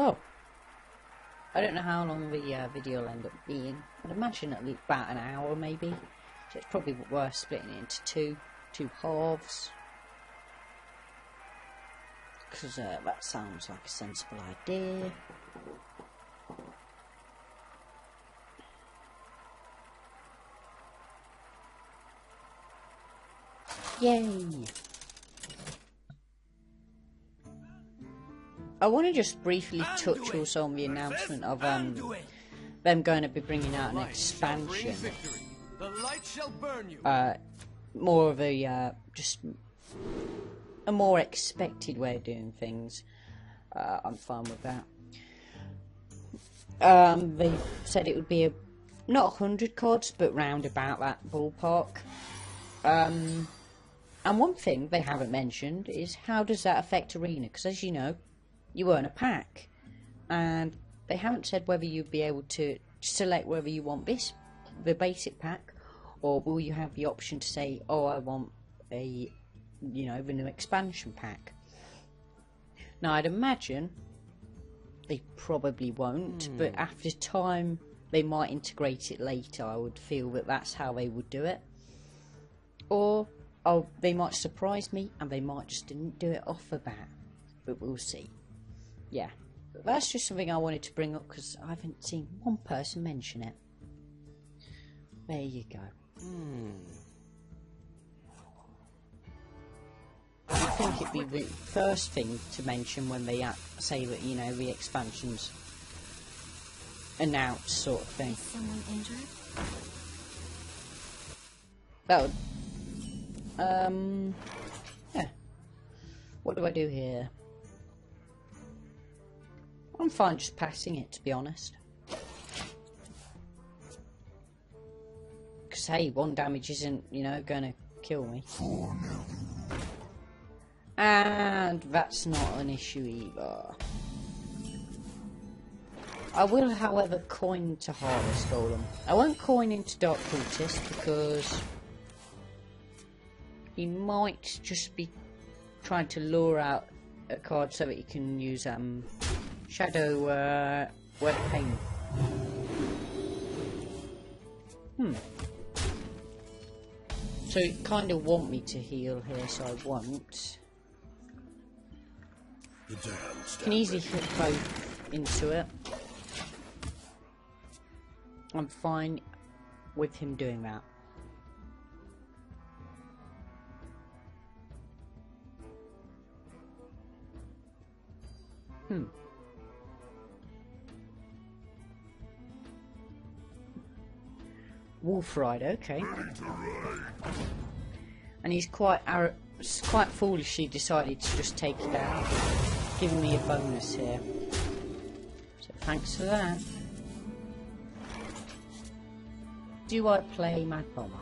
well, I don't know how long the video will end up being. I'd imagine at least about an hour maybe. So it's probably worth splitting it into two halves. Because that sounds like a sensible idea. Yay! I want to just briefly touch also on the announcement of them going to be bringing out an expansion. More of a just a more expected way of doing things. I'm fine with that. They said it would be not 100 cards, but round about that ballpark. And one thing they haven't mentioned is how does that affect Arena? Because as you know, you earn a pack, and they haven't said whether you'll be able to select whether you want the basic pack, or will you have the option to say, oh, I want the new expansion pack. Now I'd imagine they probably won't, but after time they might integrate it later. I would feel that that's how they would do it, or they might surprise me and they might just didn't do it off the bat, but we'll see. Yeah, but that's just something I wanted to bring up because I haven't seen one person mention it. There you go. I think it'd be the first thing to mention when they say that, you know, the expansion's announced, sort of thing. Is someone injured? That would... yeah. What do I do here? I'm fine just passing it, to be honest. Because, hey, 1 damage isn't, you know, gonna kill me. And that's not an issue either. I will, however, coin to Harvest Golem. I won't coin into Dark Cultist because he might just be trying to lure out a card so that he can use Shadow Web Pain. So you kind of want me to heal here, so I won't. Can easily hit both into it. I'm fine with him doing that. Wolf Ride, okay. And he's quite foolishly decided to just take it out, giving me a bonus here. So thanks for that. Do I play Mad Bomber?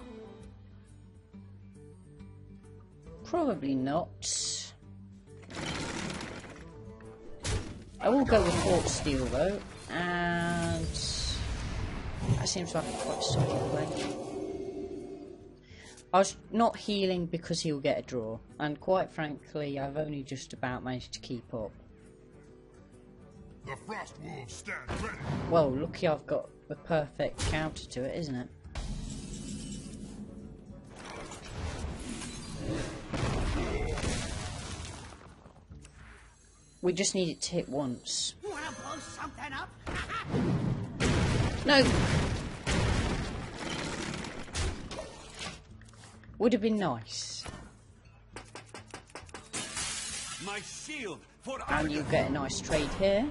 Probably not. I will go with Hawk Steel though, and that seems like a quite solid play. I was not healing because he'll get a draw, and quite frankly, I've only just about managed to keep up. The Frost Wolves stand ready. Well, lucky I've got the perfect counter to it, isn't it? We just need it to hit once. Wanna blow something up? No! Would have been nice. My shield for And you get a nice trade here.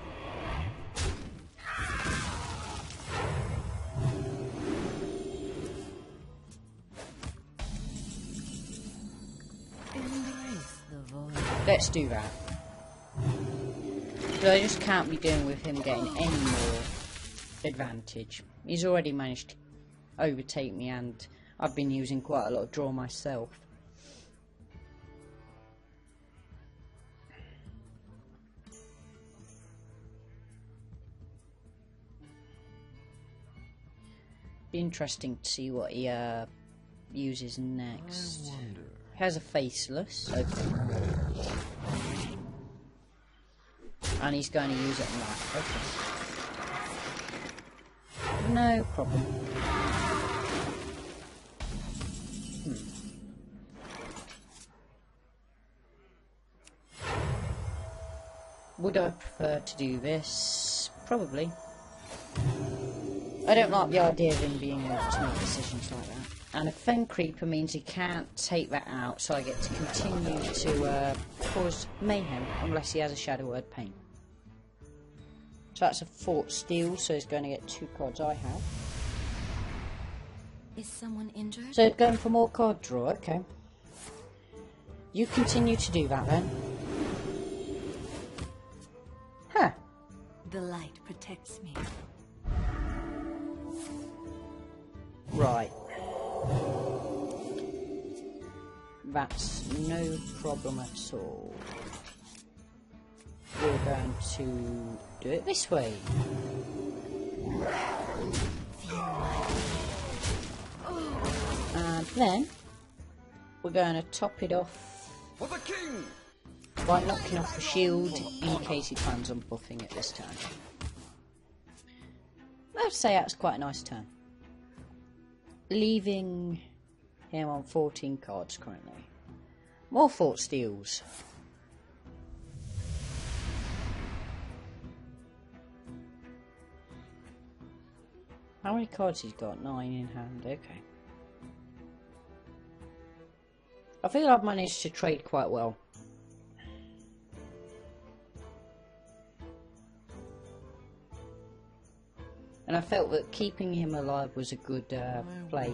Let's do that. But I just can't be dealing with him getting any more advantage. He's already managed to overtake me, and I've been using quite a lot of draw myself. Be interesting to see what he uses next. He has a faceless. Okay. And he's going to use it on that. Okay. No problem. Would I prefer to do this? Probably. I don't like the idea of him being able to make decisions like that. And a Fen Creeper means he can't take that out, so I get to continue to cause mayhem unless he has a Shadow Word Pain. So that's a Fort Steel, so he's going to get 2 cards I have. Is someone injured? So going for more card draw, okay. You continue to do that then. Huh. The light protects me. Right. That's no problem at all. We're going to do it this way. And then we're going to top it off For the king! by knocking off the shield in case he plans on buffing it this turn. I'd say that's quite a nice turn. Leaving him on 14 cards currently. More Fort Steels. How many cards he's got? 9 in hand, okay. I feel I've managed to trade quite well. And I felt that keeping him alive was a good play,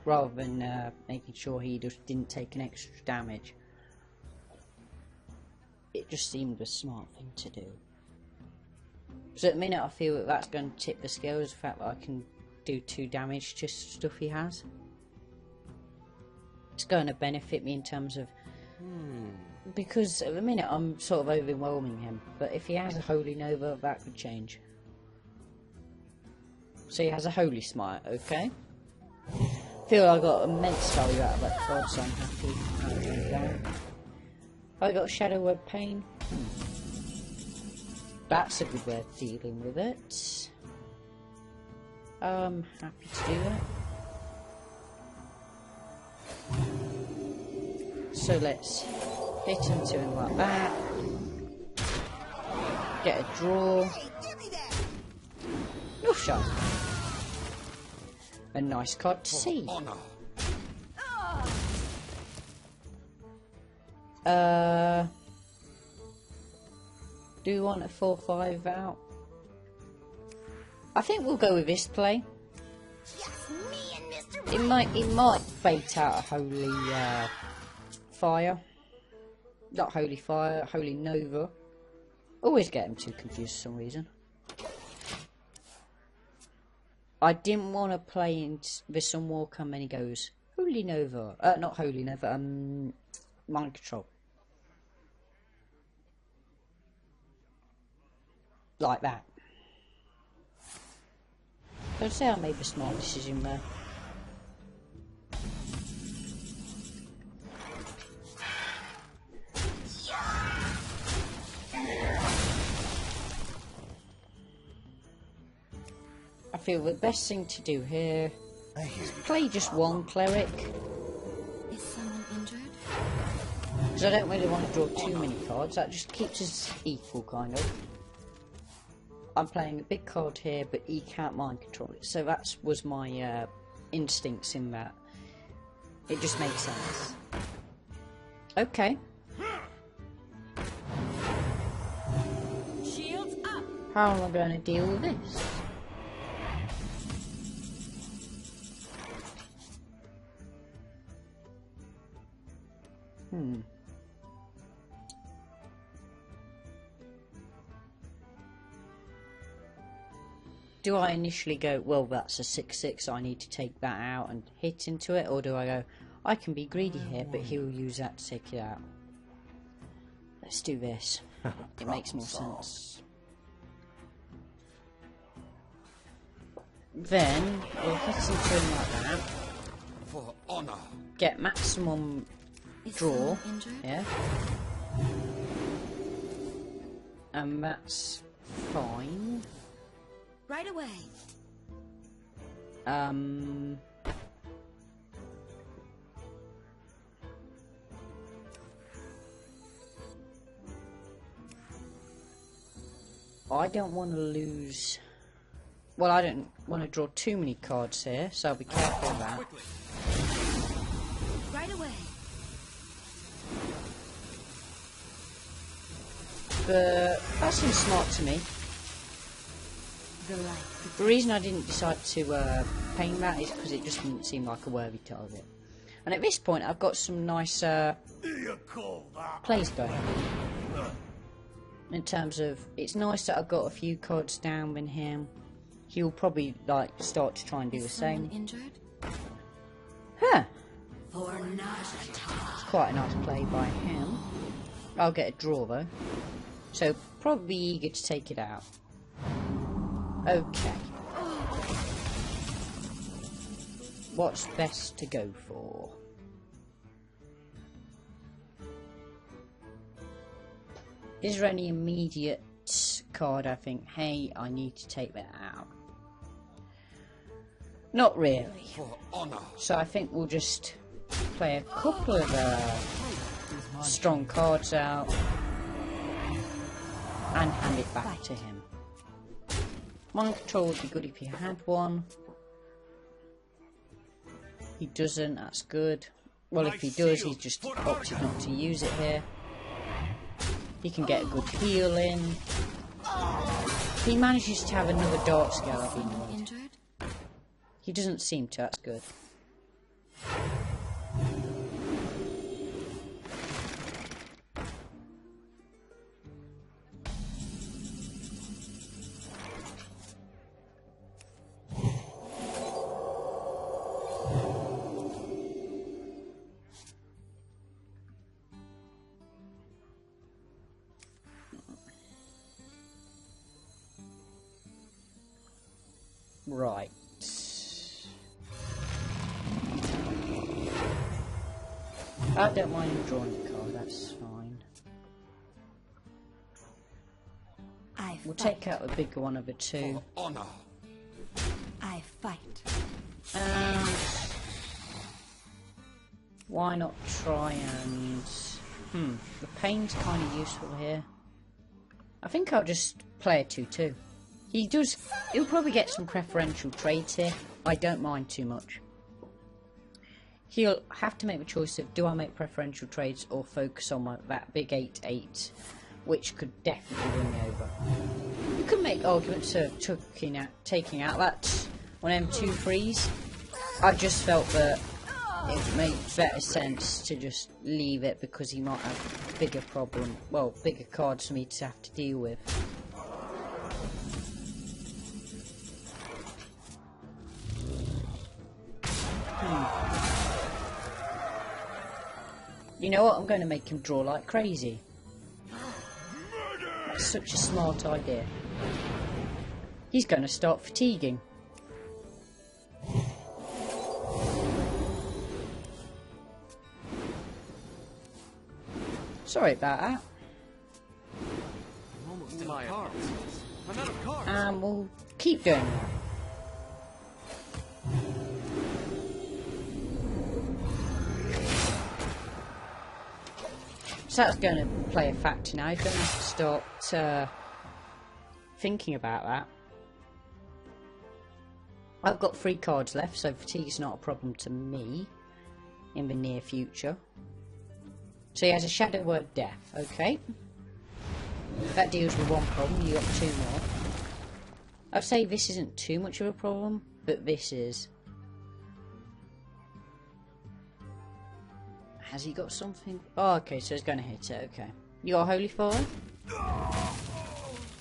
rather than making sure he just didn't take an extra damage. It just seemed a smart thing to do. So at the minute I feel that that's going to tip the scales, the fact that I can do 2 damage to stuff he has. It's going to benefit me in terms of... Because at the minute I'm sort of overwhelming him, but if he has a Holy Nova, that could change. So he has a Holy Smite, okay. Feel I got immense value out of that card, so I'm happy. I got Shadow Word Pain. That's a good way of dealing with it. Happy to do that. So let's hit into him like that. Get a draw. No shot. A nice card to see. Do you want a 4/5 out? I think we'll go with this play. It might bait out a Holy Fire. Not Holy Fire, Holy Nova. Always get them too confused for some reason. I didn't want to play in the Sunwalker, and then he goes Holy Nova. Not Holy Nova. Mind Control. Like that. I'd say I made the smart decision there. I feel the best thing to do here is play just 1 cleric. Is someone injured? Because I don't really want to draw too many cards. That just keeps us equal, kind of. I'm playing a big card here, but he can't mind control it. So that was my instincts in that. It just makes sense. Okay. Shields up. How am I going to deal with this? Do I initially go, well, that's a 6/6, I need to take that out and hit into it? Or do I go, I can be greedy here, but he'll use that to take it out? Let's do this. It makes more sense. Then, we'll hit into him like that. For honor. Get maximum draw. Injured? Yeah. And that's fine. Right away. I don't want to lose... Well, I don't want to draw too many cards here, so I'll be careful of that. Right away. But that seems smart to me. The light. The reason I didn't decide to paint that is because it just didn't seem like a worthy target. And at this point, I've got some nice plays going on. In terms of, it's nice that I've got a few cards down in him. He'll probably like start to try and do the same. Injured? Huh. For It's quite a nice play by him. I'll get a draw though. So probably eager to take it out. Okay. What's best to go for? Is there any immediate card I think, hey, I need to take that out? Not really. For honor. So I think we'll just play a couple of strong cards out and hand it back to him. Mind control would be good if he had one. He doesn't, that's good. Well, if he does, he's just opted not to use it here. He can get a good heal in. If he manages to have another dark scale, I'll be annoyed. injured? He doesn't seem to, that's good. Right. I don't mind him drawing a card, that's fine. We'll take out the bigger one of the two. For honor. I fight. And why not try and... the pain's kind of useful here. I think I'll just play a 2-2. He'll probably get some preferential trades here. I don't mind too much. He'll have to make the choice of, do I make preferential trades or focus on that big 8-8, which could definitely win me over. You could make arguments of taking out that one M2 I just felt that it made better sense to just leave it because he might have bigger bigger cards for me to have to deal with. You know what? I'm going to make him draw like crazy. That's such a smart idea. He's going to start fatiguing. Sorry about that. I'm almost my cards. I'm out of cards. And we'll keep doing that. So that's going to play a factor now. He's going to have to start thinking about that. I've got 3 cards left, so fatigue's not a problem to me in the near future. So he has a Shadow Word Death, okay. That deals with one problem, you got 2 more. I'd say this isn't too much of a problem, but this is. Has he got something? Oh, okay, so he's going to hit it, okay. You got Holy Fire?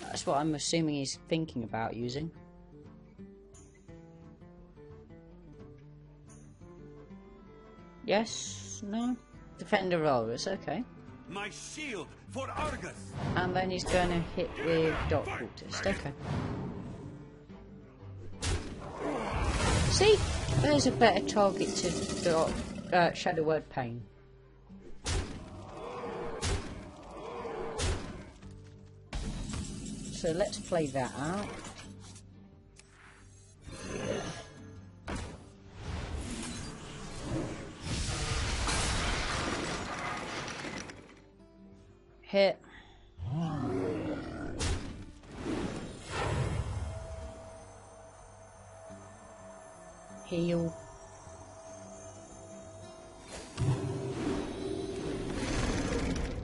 That's what I'm assuming he's thinking about using. Yes? No? Defender Rollers, okay. My shield for Argus. And then he's going to hit with Dark Cultist, okay. See? There's a better target to Shadow Word Pain. So let's play that out. Hit. Heal.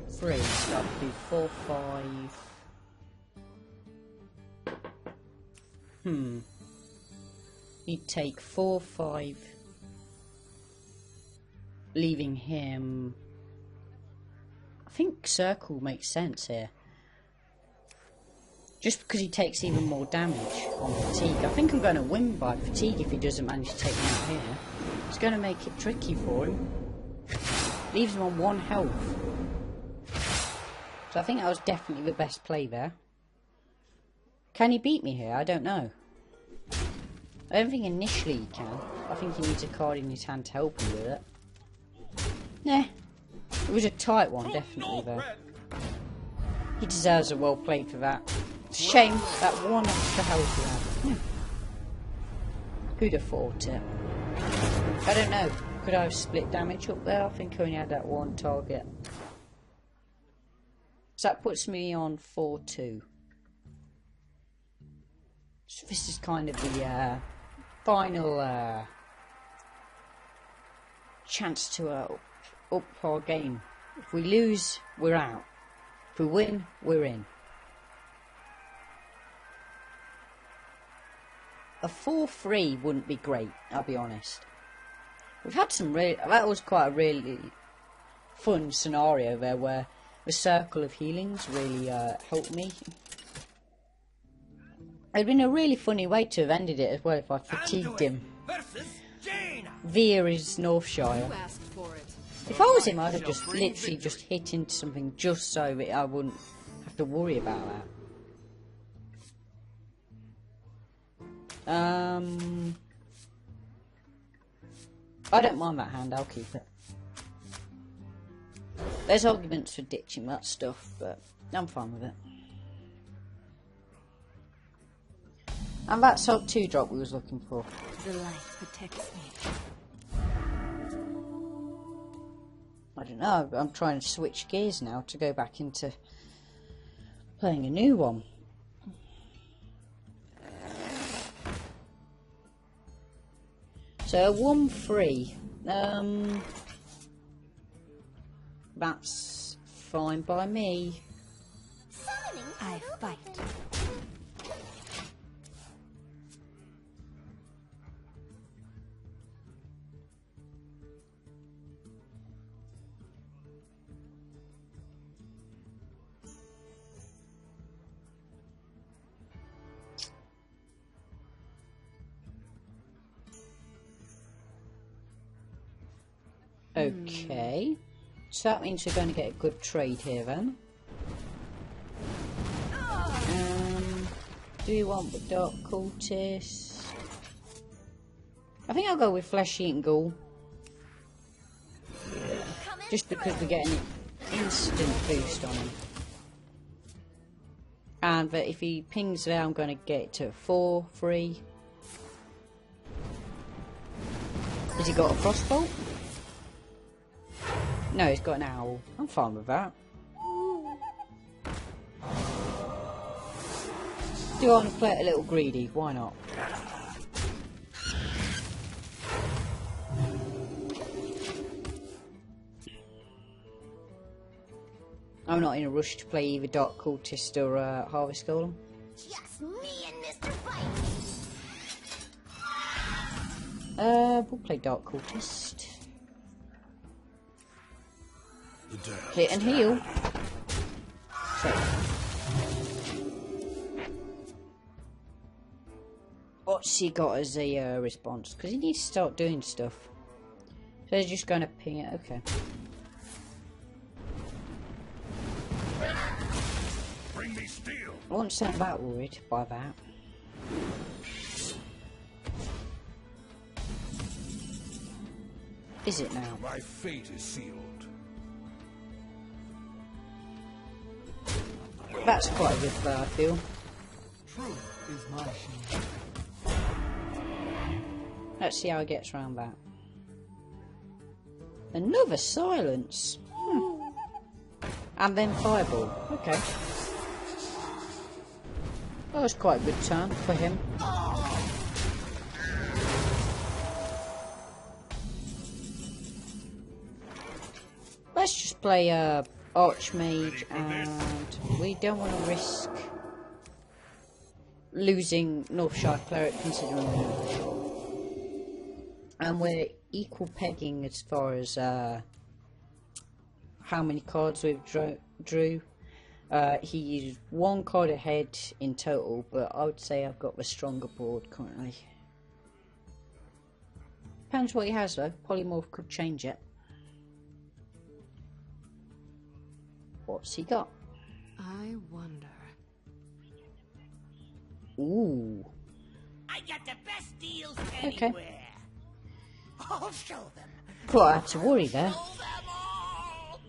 Three, so that would be 4, 5. He'd take 4, 5, leaving him. I think circle makes sense here. Just because he takes even more damage on fatigue. I think I'm going to win by fatigue if he doesn't manage to take me out here. It's going to make it tricky for him. Leaves him on 1 health. So I think that was definitely the best play there. Can he beat me here? I don't know. I don't think initially he can. I think he needs a card in his hand to help him with it. Nah. It was a tight one, definitely, though. He deserves a well played for that. It's a shame that 1 extra health he had. Who'd have thought it? I don't know. Could I have split damage up there? I think I only had that 1 target. So that puts me on 4-2. So this is kind of the final chance to up our game. If we lose, we're out. If we win, we're in. A 4-3 wouldn't be great, I'll be honest. We've had some that was quite a really fun scenario there where the circle of healings really helped me. It'd been a really funny way to have ended it as well if I fatigued him via his Northshire. If I was him, I'd have just literally just hit into something just so that I wouldn't have to worry about that. I don't mind that hand, I'll keep it. There's arguments for ditching that stuff, but I'm fine with it. And that's our 2-drop we was looking for. The light protects me. I don't know, I'm trying to switch gears now to go back into playing a new one. So 1-3. That's fine by me. I fight. Okay, so that means we're going to get a good trade here then. Do you want the Dark Cultist? I think I'll go with Flesh Eating Ghoul. Just because we're getting an instant boost on him. And that if he pings there, I'm going to get it to 4-3. Has he got a Frostbolt? No, he's got an owl. I'm fine with that. Do I want to play it a little greedy? Why not? I'm not in a rush to play either Dark Cultist or Harvest Golem. Just me and Mr. Fight. We'll play Dark Cultist. Hit and heal. So. What's he got as a response? Because he needs to start doing stuff. So he's just going to ping it. Okay. Bring me steel. I won't sound that worried by that. Is it now? My fate is sealed. That's quite a good play, I feel. Truth is my shield. Let's see how he gets around that. Another silence. And then fireball. Okay. That was quite a good turn for him. Let's just play Archmage, and we don't want to risk losing Northshire Cleric considering and we're equal pegging as far as how many cards we've drew. He used one card ahead in total, but I would say I've got the stronger board currently. Depends what he has though. Polymorph could change it. What's he got? I wonder. Ooh. I got the best deals Okay. anywhere. I'll show them. Quite had to worry there. Show them all.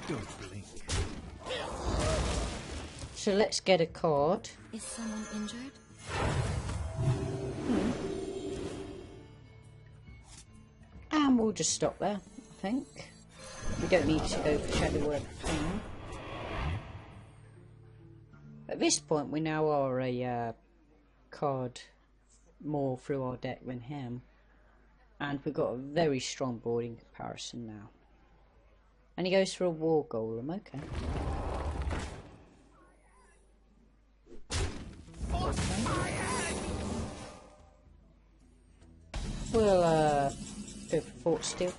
Don't blink. So let's get a card. Is someone injured? And we'll just stop there, I think. We don't need to go for Shadow Word of Pain. At this point, we now are a card more through our deck than him. And we've got a very strong board in comparison now. And he goes for a War Golem, okay. We'll go for Fort Steel.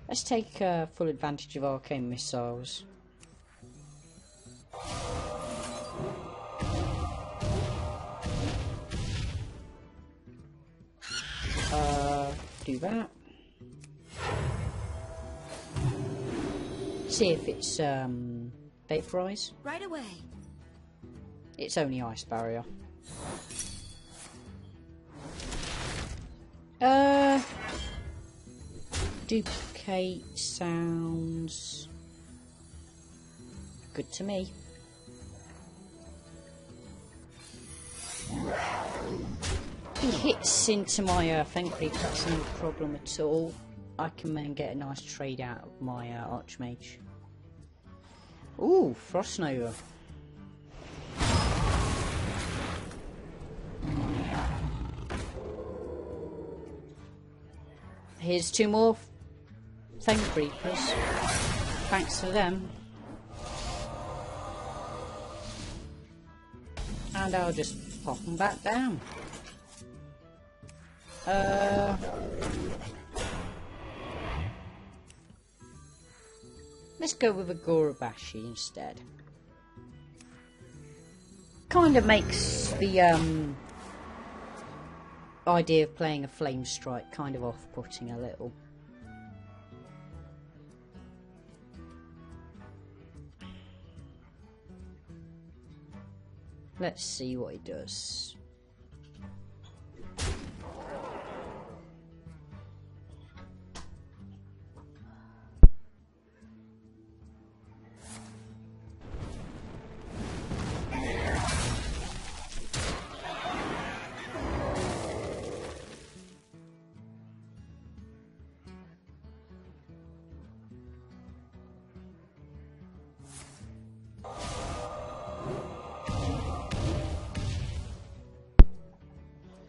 Let's take full advantage of arcane missiles. Do that. See if it's vaporize. Right away. It's only ice barrier. Duplicate sounds good to me. He hits into my Feng Creep, that's no problem at all. I can then get a nice trade out of my Archmage. Ooh, Frost Nova. Here's two more Feng Creepers. Thanks to them. And I'll just pop them back down. Let's go with a Gorabashi instead. Kind of makes the idea of playing a Flame Strike kind of off-putting a little. Let's see what he does.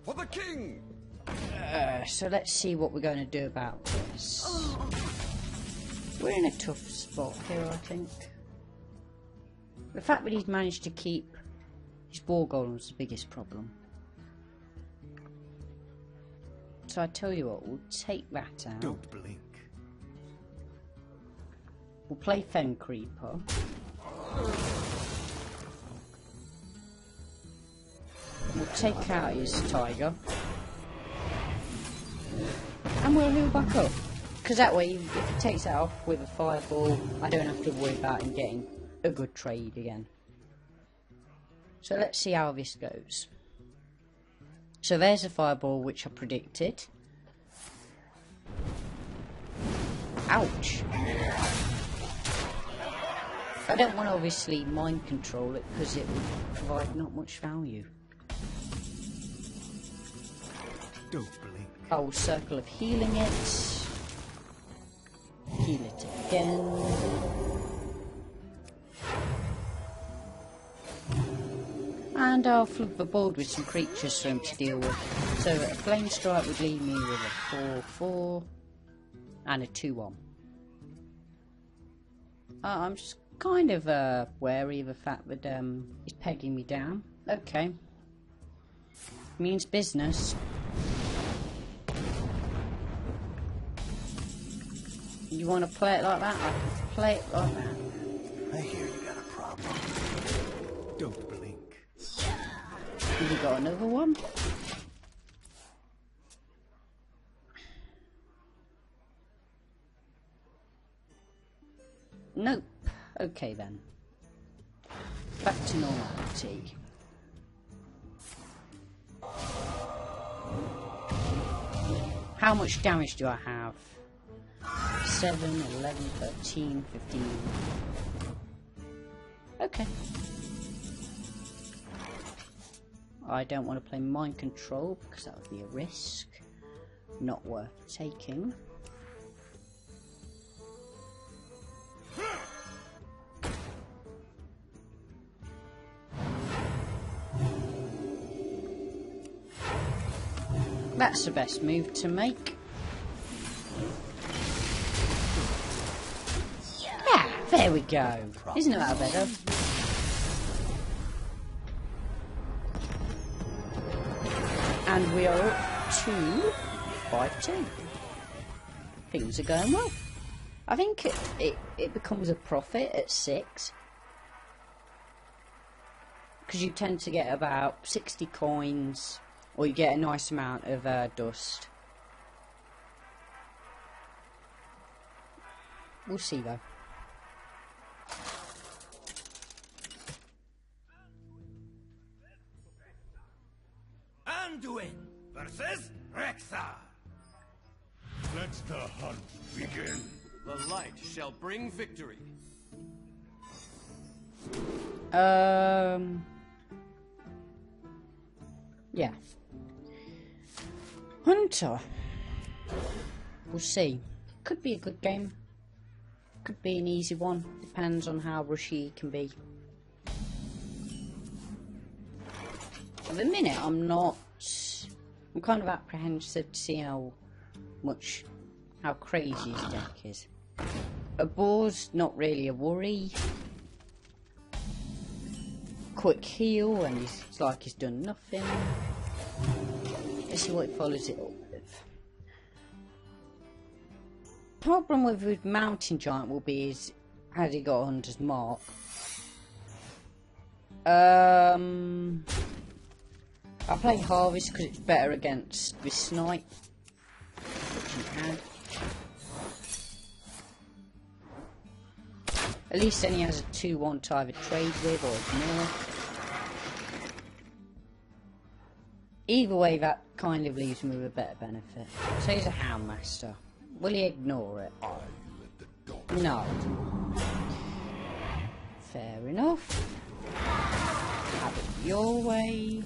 For the king! So let's see what we're going to do about this. We're in a tough spot here, I think. The fact that he's managed to keep his War Golem is the biggest problem. So I tell you what, we'll take that out. Don't blink. We'll play Fen Creeper. We'll take out his Tiger. And we'll heal back up. Because that way, if he takes that off with a Fireball, I don't have to worry about him getting a good trade again. So let's see how this goes. So there's a Fireball which I predicted. Ouch. I don't want to obviously mind control it because it would provide not much value. Don't blink. Whole circle of healing it. Heal it again. And I'll flip the board with some creatures for him to deal with. So a flame strike would leave me with a 4/4 and a 2/1. I'm just kind of wary of the fact that he's pegging me down. Okay. Means business. You want to play it like that? I can play it like that. I hear you got a problem. Don't blink. Have you got another one? Nope. Okay then. Back to normality. How much damage do I have? 7, 11, 13, 15. Okay. I don't want to play mind control because that would be a risk. Not worth taking. That's the best move to make. Yeah, there we go. Isn't that better? And we are up to 5-2. Things are going well. I think it becomes a profit at 6. Because you tend to get about 60 coins, or you get a nice amount of dust. We'll see though. Anduin versus Rexar. Let the hunt begin. The light shall bring victory. Yeah. Hunter. We'll see. Could be a good game. Could be an easy one. Depends on how rushy he can be. At the minute, I'm kind of apprehensive to see how crazy his deck is. A boar's not really a worry. Quick heal, and it's like he's done nothing. Let's see what he follows it up with. Problem with Mountain Giant will be is, has he got Hunter's Mark? I play Harvest because it's better against this Snipe, which he had. At least then he has a 2-1 to either trade with or ignore. Either way, that kind of leaves me with a better benefit. So he's a Houndmaster. Will he ignore it? No. Fair enough. Have it your way.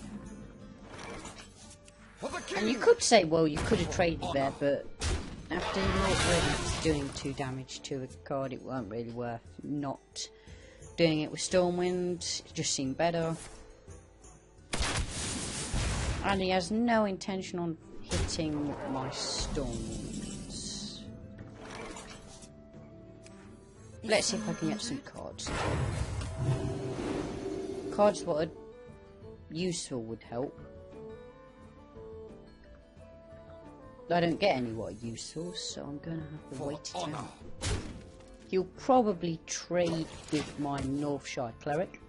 And you could say, well, you could have traded there, but after not really doing 2 damage to a card, it weren't really worth not doing it with Stormwind. It just seemed better. And he has no intention on hitting my Stormwinds. Let's see if I can get some cards. Cards what are useful would help. I don't get any what are useful, so I'm going to have to wait it out. He'll probably trade with my Northshire Cleric.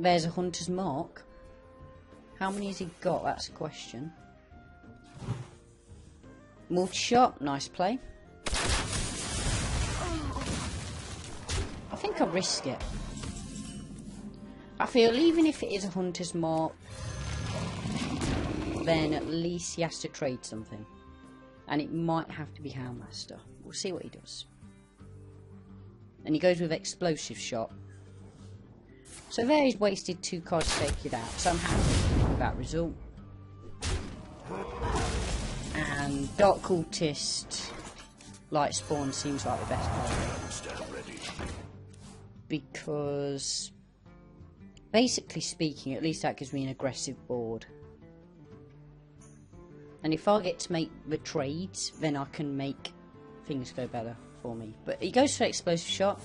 There's a Hunter's Mark. How many has he got? That's a question. Multi-shot, nice play. I think I'll risk it. I feel even if it is a Hunter's Mark, then at least he has to trade something. And it might have to be Houndmaster. We'll see what he does. And he goes with Explosive Shot. So there he's wasted 2 cards to take it out. So I'm happy with that result. And Dark Cultist, Light Spawn seems like the best card. Because, basically speaking, at least that gives me an aggressive board. And if I get to make the trades, then I can make things go better for me. But he goes for Explosive Shot,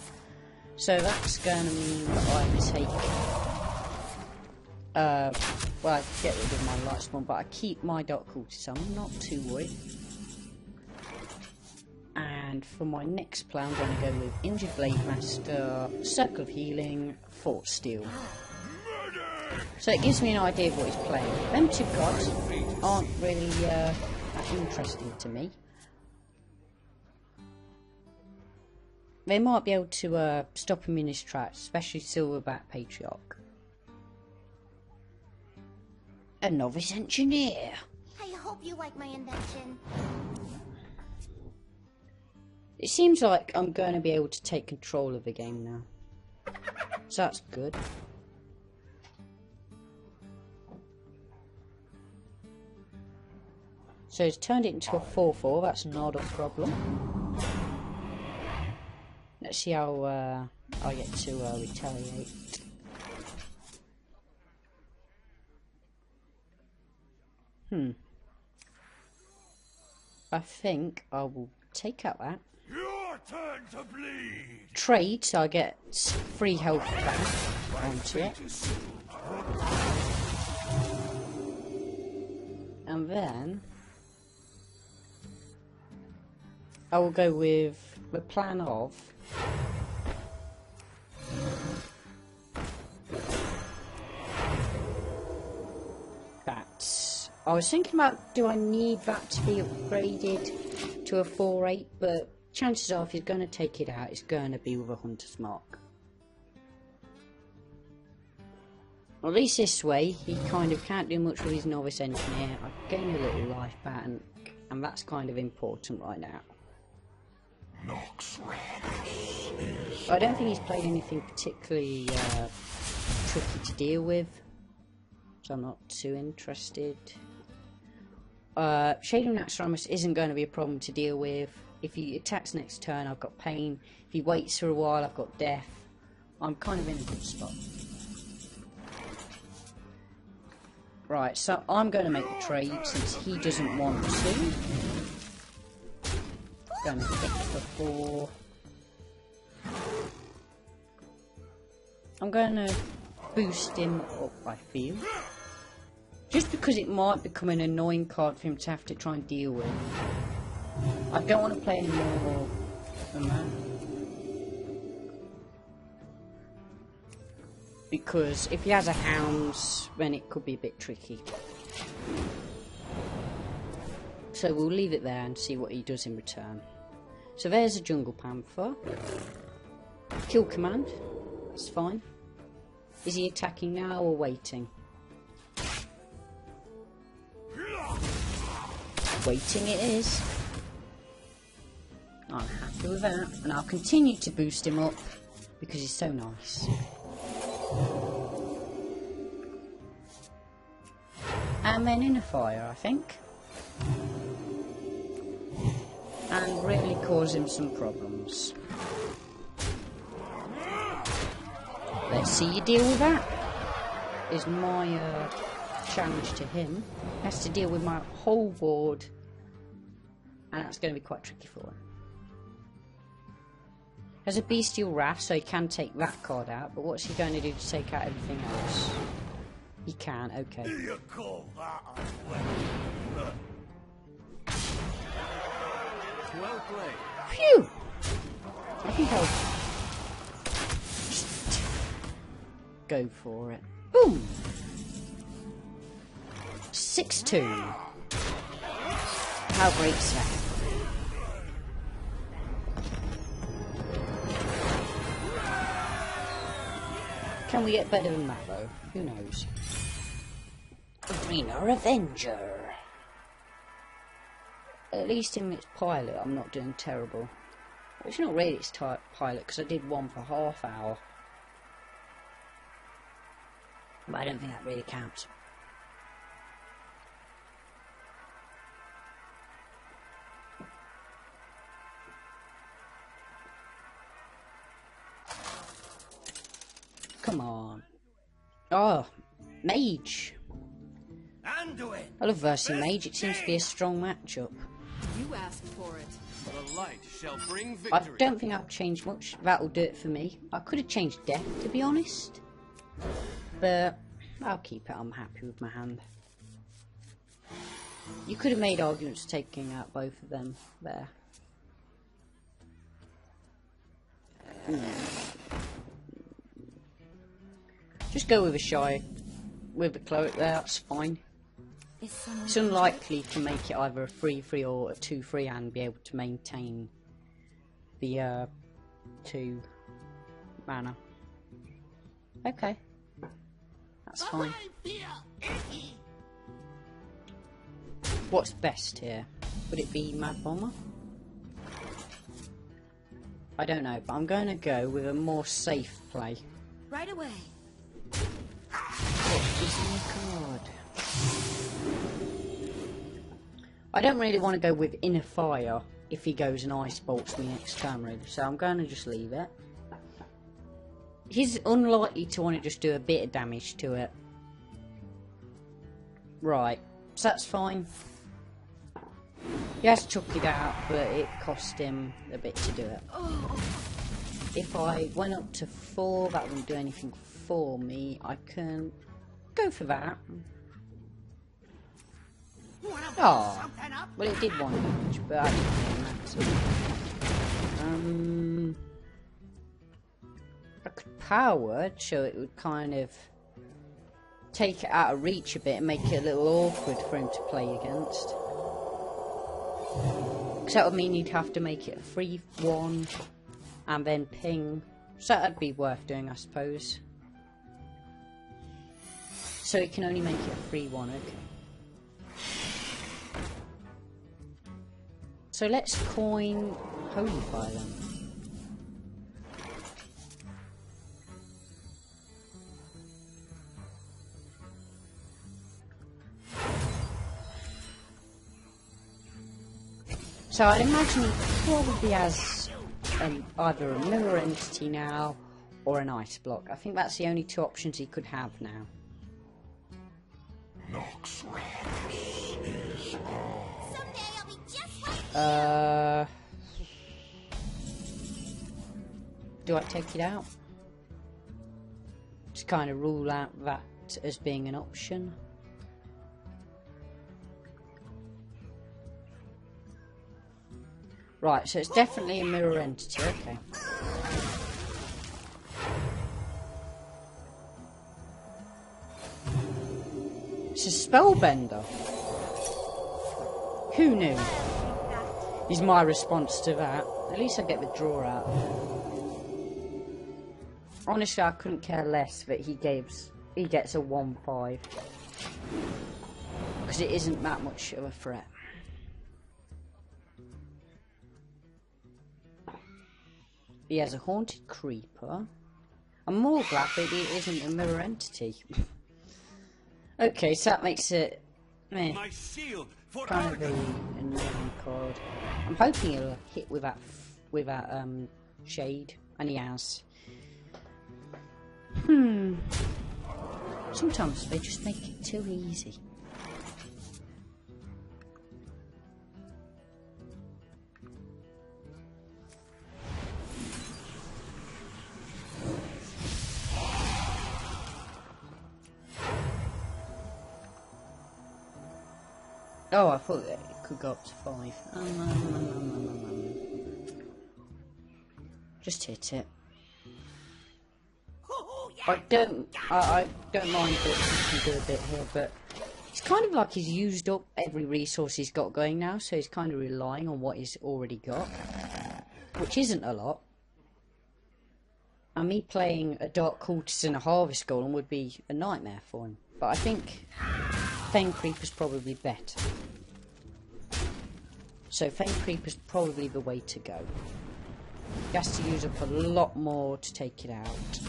so that's going to mean that I take... well, I get rid of my Light Spawn, but I keep my Dark Cultist, so I'm not too worried. And for my next play, I'm going to go with Injured Blade Master, Circle of Healing, Fort Steel. So it gives me an idea of what he's playing. Them 2 cards aren't really that interesting to me. They might be able to stop him in his tracks, especially Silverback Patriarch. A Novice Engineer. I hope you like my invention. It seems like I'm going to be able to take control of the game now. So that's good. So he's turned it into a 4-4, that's not a problem. Let's see how I get to retaliate. I think I will take out that. Your turn to bleed. Trade, so I get 3 health back onto it. And then I will go with the plan of that. I was thinking about, do I need that to be upgraded to a 4-8, but chances are if he's going to take it out, it's going to be with a Hunter's Mark. At least this way, he kind of can't do much with his Novice Engineer. I gain a little life back, and that's kind of important right now. I don't think he's played anything particularly tricky to deal with, so I'm not too interested. Shading Naxxramas isn't going to be a problem to deal with. If he attacks next turn, I've got Pain. If he waits for a while, I've got Death. I'm kind of in a good spot. Right, so I'm going to make the trade since he doesn't want to. Going to pick the 4. I'm going to boost him up, I feel. Just because it might become an annoying card for him to have to try and deal with. I don't want to play any more than that. Because if he has a Hounds, then it could be a bit tricky. So we'll leave it there and see what he does in return. So there's a Jungle Panther. Kill command. That's fine. Is he attacking now or waiting? Waiting it is. I'm happy with that. And I'll continue to boost him up because he's so nice. And then Inner Fire, I think. And really cause him some problems. Let's see you deal with that. Is my challenge to him. He has to deal with my whole board. And that's going to be quite tricky for him. There's a Bestial Wrath, so he can take that card out. But what's he going to do to take out everything else? He can, okay. You call that a weapon? Well played. Phew! I think I'll just go for it. Boom! 6-2. How great's that? Can we get better than that though? Who knows? Arena Avenger. at least in its pilot, I'm not doing terrible. Well, it's not really its pilot, because I did one for half hour. But I don't think that really counts. Come on. Oh, Mage. Anduin! I love versing Mage, it seems to be a strong matchup. You asked for it. The light shall bring I victory. don't think I'll change much, that'll do it for me. I could have changed Death, to be honest. But I'll keep it, I'm happy with my hand. You could have made arguments taking out both of them there. Just go with a Shy, with a Cleric there, that's fine. Is someone It's unlikely to make it either a 3-3 or a 2-3 and be able to maintain the 2 mana. Okay. That's fine. What's best here? Would it be Mad Bomber? I don't know, but I'm going to go with a more safe play. right away? What is my card? I don't really want to go with Inner Fire if he goes and Ice Bolts me next turn, really, so I'm going to just leave it. He's unlikely to want to just do a bit of damage to it. Right, so that's fine. He has chucked it out, but it cost him a bit to do it. If I went up to 4, that wouldn't do anything for me. I can go for that. Oh, well it did 1 damage, but I didn't think that. I could power, so it would kind of take it out of reach a bit and make it a little awkward for him to play against. Because that would mean you'd have to make it a 3-1 and then ping. So that'd be worth doing, I suppose. So it can only make it a 3-1, okay. So let's coin Holy Fire then. So I'd imagine he probably has either a Mirror Entity now or an Ice Block. I think that's the only 2 options he could have now. Someday I'll be just like Do I take it out? Just kind of rule out that as being an option. Right, so it's definitely a Mirror Entity, okay. It's a Spellbender. Who knew? Is my response to that. At least I get the draw out. Honestly, I couldn't care less that he gets a 1-5. Because it isn't that much of a threat. He has a Haunted Creeper. I'm more glad that it isn't a Mirror Entity. Okay, so that makes it My shield for kind of an annoying card. I'm hoping he'll hit with that Shade, and he has. Sometimes they just make it too easy. Oh, I thought it could go up to 5. Just hit it. I don't mind that he can do a bit here, but it's kind of like he's used up every resource he's got going now, so he's kind of relying on what he's already got, which isn't a lot. And me playing a Dark Cultist and a Harvest Golem would be a nightmare for him, but I think Fang Creeper's probably better. So Flame Creeper's probably the way to go. He has to use up a lot more to take it out.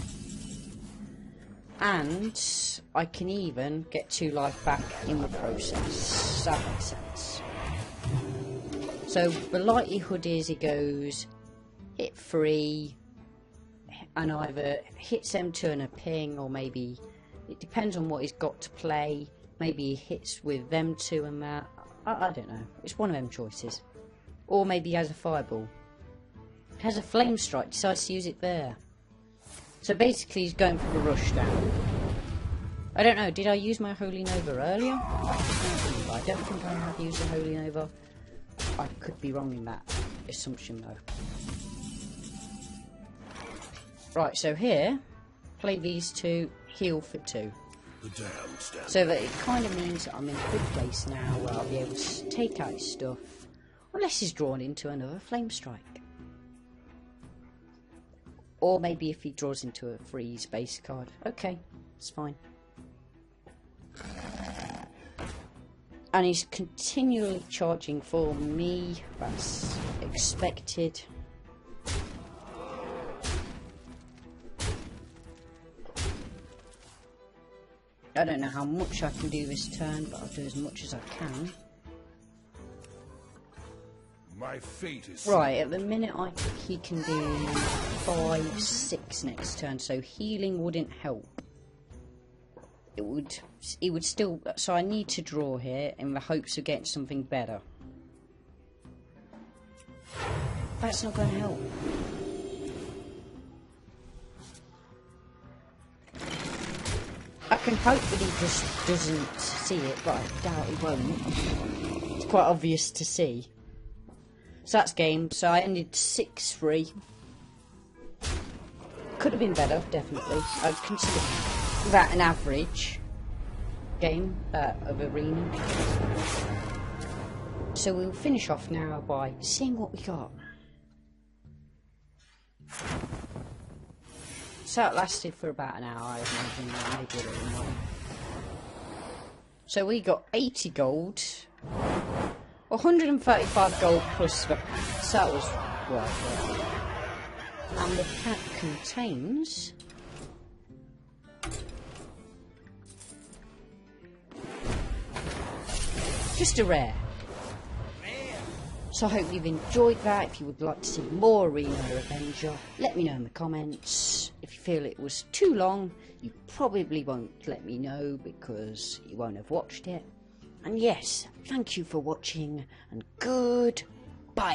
And I can even get 2 life back in the process. That makes sense. So the likelihood is he goes hit 3 and either hits them 2 and a ping, or maybe it depends on what he's got to play. Maybe he hits with them 2 and that. I don't know. It's one of them choices. Or maybe he has a fireball. Has a flame strike, decides to use it there. So basically he's going for the rush down. I don't know, did I use my Holy Nova earlier? I don't think I have used the Holy Nova. I could be wrong in that assumption though. Right, so here, play these 2, heal for 2. So that it kind of means that I'm in a good place now where I'll be able to take out his stuff. Unless he's drawn into another Flame Strike. Or maybe if he draws into a freeze base card. Okay, it's fine. And he's continually charging for me. That's expected. I don't know how much I can do this turn, but I'll do as much as I can. My fate is right, at the minute he can do 5, 6 next turn, so healing wouldn't help. It would still, so I need to draw here in the hopes of getting something better. That's not going to help. I can hope that he just doesn't see it, but I doubt he won't. It's quite obvious to see. So that's game. So I ended 6-3. Could have been better, definitely. I'd consider that an average game of Arena. So we'll finish off now by seeing what we got. So it lasted for about an hour, I imagine, or maybe a little more. So we got 80 gold, 135 gold plus the pack, so that was worth it. And the pack contains just a rare. So I hope you've enjoyed that. If you would like to see more Arena Avenger, let me know in the comments. If you feel it was too long, you probably won't let me know because you won't have watched it. And yes, thank you for watching and goodbye.